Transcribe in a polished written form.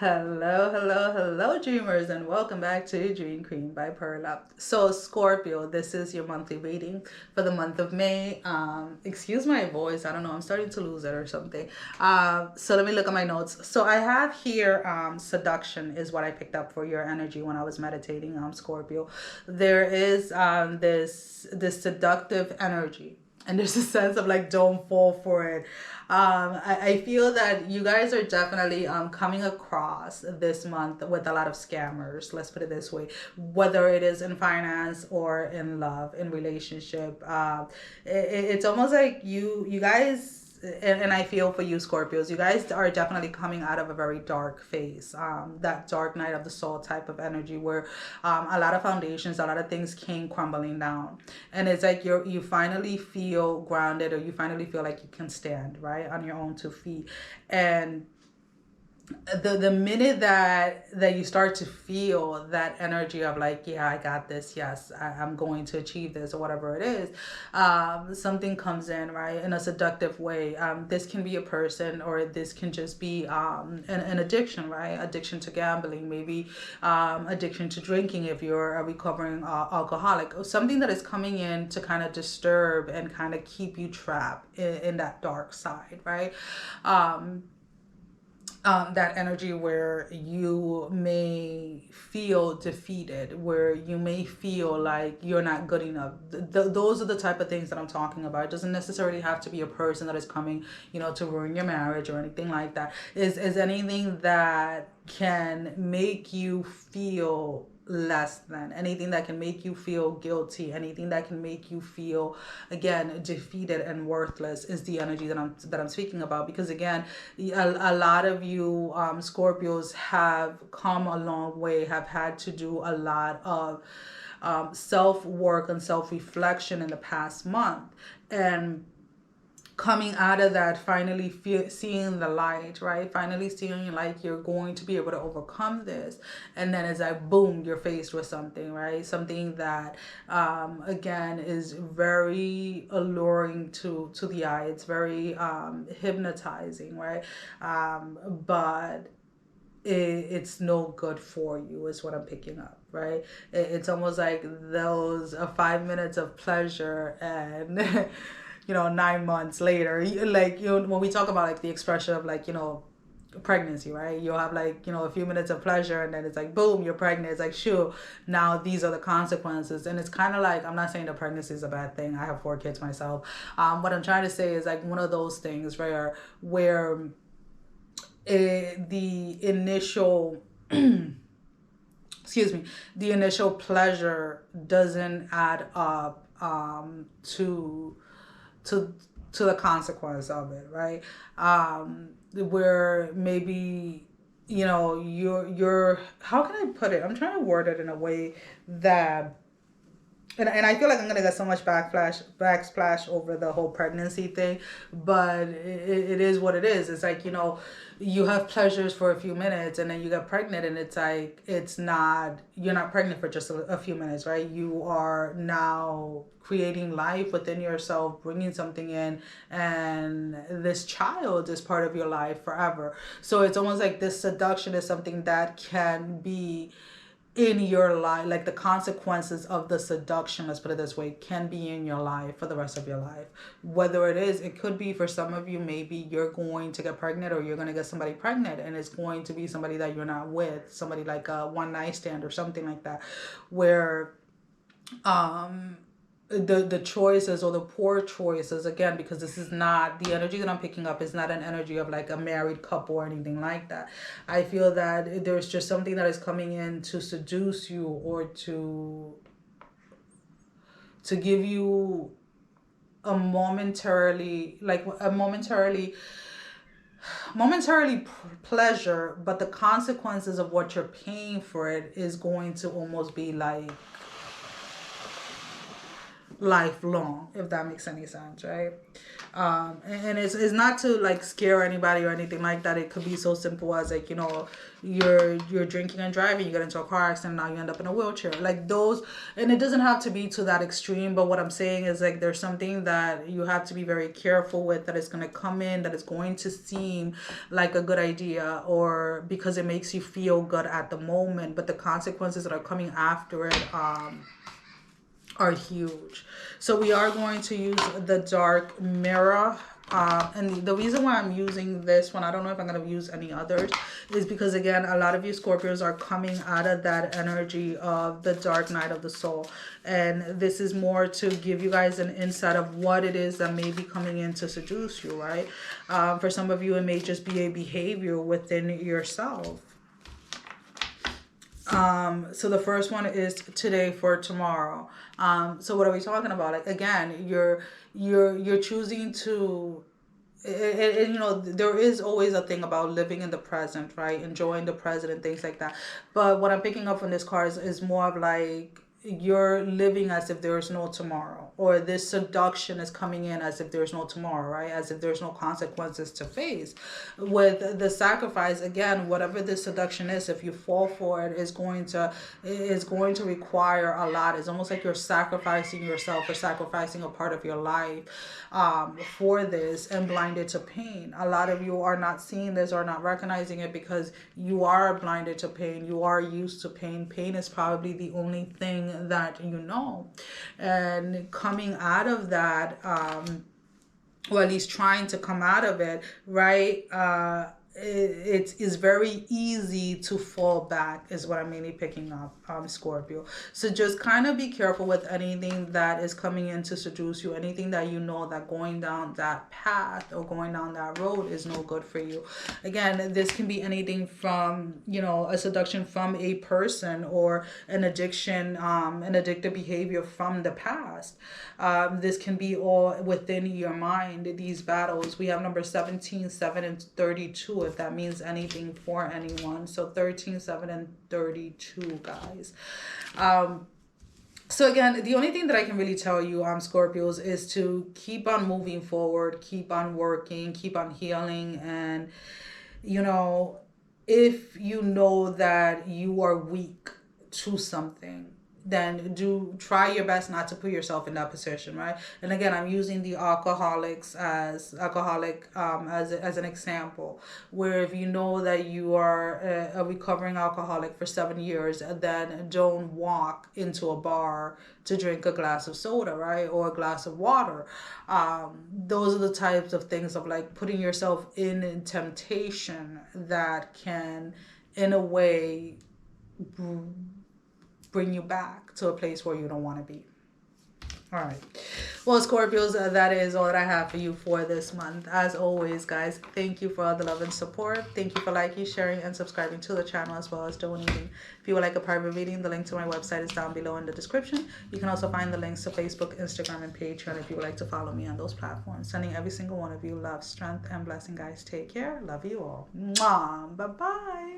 Hello, hello, hello, dreamers, and welcome back to Dream Queen by Perla. So, Scorpio, this is your monthly reading for the month of May. Excuse my voice, I don't know, I'm starting to lose it or something. So, let me look at my notes. So, I have here seduction is what I picked up for your energy when I was meditating, Scorpio. There is this seductive energy, and there's a sense of like don't fall for it. I feel that you guys are definitely coming across this month with a lot of scammers, let's put it this way, whether it is in finance or in love, in relationship. It's almost like you guys, and I feel for you, Scorpios, you guys are definitely coming out of a very dark phase, that dark night of the soul type of energy where a lot of foundations, a lot of things came crumbling down, and it's like you finally feel grounded, or you finally feel like you can stand right on your own 2 feet. And the minute that you start to feel that energy of like, yeah, I got this, yes, I'm going to achieve this, or whatever it is, something comes in, right, in a seductive way. This can be a person, or this can just be an addiction, right? Addiction to gambling, maybe addiction to drinking if you're a recovering alcoholic, or something that is coming in to kind of disturb and kind of keep you trapped in that dark side, right? That energy where you may feel defeated, where you may feel like you're not good enough. Those are the type of things that I'm talking about. It doesn't necessarily have to be a person that is coming, to ruin your marriage or anything like that. Is anything that can make you feel less than, anything that can make you feel guilty, anything that can make you feel, again, defeated and worthless, is the energy that I'm speaking about. Because again, a lot of you Scorpios have come a long way, have had to do a lot of self work and self reflection in the past month, and coming out of that, finally seeing the light, right? Finally seeing like you're going to be able to overcome this. And then it's like, boom, you're faced with something, right? Something that, again, is very alluring to the eye. It's very hypnotizing, right? But it's no good for you, is what I'm picking up, right? It's almost like those 5 minutes of pleasure, and 9 months later, like, when we talk about like the expression of like, pregnancy, right? You'll have like, a few minutes of pleasure, and then it's like, boom, you're pregnant. It's like, sure, now these are the consequences. And it's kind of like, I'm not saying that pregnancy is a bad thing. I have 4 kids myself. What I'm trying to say is like one of those things where the initial excuse me, the initial pleasure doesn't add up to to the consequence of it, right? Where maybe, you're how can I put it? I'm trying to word it in a way that, and I feel like I'm gonna get so much backsplash over the whole pregnancy thing, but it is what it is. It's like, you have pleasures for a few minutes, and then you get pregnant, and it's like, you're not pregnant for just a few minutes, right? You are now creating life within yourself, bringing something in, and this child is part of your life forever. So it's almost like this seduction is something that can be in your life, like the consequences of the seduction, let's put it this way, can be in your life for the rest of your life. Whether it could be, for some of you, maybe you're going to get pregnant, or you're going to get somebody pregnant, and it's going to be somebody that you're not with, somebody like a one night stand or something like that, where the choices, or the poor choices, again, because this is not the energy that I'm picking up, is not an energy of like a married couple or anything like that. I feel that there's just something that is coming in to seduce you, or to give you a momentary pleasure, but the consequences of what you're paying for it is going to almost be like lifelong, if that makes any sense, right? And it's not to like scare anybody or anything like that. It could be so simple as like, you're drinking and driving, you get into a car accident, now you end up in a wheelchair, like those. And it doesn't have to be to that extreme, but what I'm saying is like there's something that you have to be very careful with, that is going to come in, that is going to seem like a good idea, or because it makes you feel good at the moment, but the consequences that are coming after it are huge. So we are going to use the dark mirror. And the reason why I'm using this one, I don't know if I'm going to use any others, is because, again, a lot of you Scorpios are coming out of that energy of the dark night of the soul. And this is more to give you guys an insight of what it is that may be coming in to seduce you, right? For some of you, it may just be a behavior within yourself. So the first one is today for tomorrow. So what are we talking about? Like, again, you're choosing to, and there is always a thing about living in the present, right? Enjoying the present and things like that. But what I'm picking up from this card is more of like, you're living as if there is no tomorrow, or this seduction is coming in as if there's no tomorrow, right? As if there's no consequences to face. With the sacrifice, again, whatever this seduction is, if you fall for it, is going to require a lot. It's almost like you're sacrificing yourself or sacrificing a part of your life for this, and blinded to pain. A lot of you are not seeing this or not recognizing it because you are blinded to pain. You are used to pain. Pain is probably the only thing that you know. And coming out of that, or at least trying to come out of it, right? It is very easy to fall back, is what I'm mainly picking up, Scorpio. So just kind of be careful with anything that is coming in to seduce you, anything that you know that going down that path or going down that road is no good for you. Again, this can be anything from, a seduction from a person, or an addiction, an addictive behavior from the past. This can be all within your mind, these battles. We have number 17, 7, and 32, if that means anything for anyone. So 13, 7, and 32, guys. So again, the only thing that I can really tell you, Scorpios, is to keep on moving forward, keep on working, keep on healing. And, if you know that you are weak to something, then try your best not to put yourself in that position, right? And again, I'm using the alcoholic as an example, where if you know that you are a recovering alcoholic for 7 years, then don't walk into a bar to drink a glass of soda, right? Or a glass of water. Those are the types of things of like putting yourself in temptation that can, in a way, bring you back to a place where you don't want to be. All right. Well, Scorpios, that is all that I have for you for this month. As always, guys, thank you for all the love and support. Thank you for liking, sharing, and subscribing to the channel, as well as donating. If you would like a private reading, the link to my website is down below in the description. You can also find the links to Facebook, Instagram, and Patreon if you would like to follow me on those platforms. Sending every single one of you love, strength, and blessing, guys. Take care. Love you all. Mwah. Bye-bye.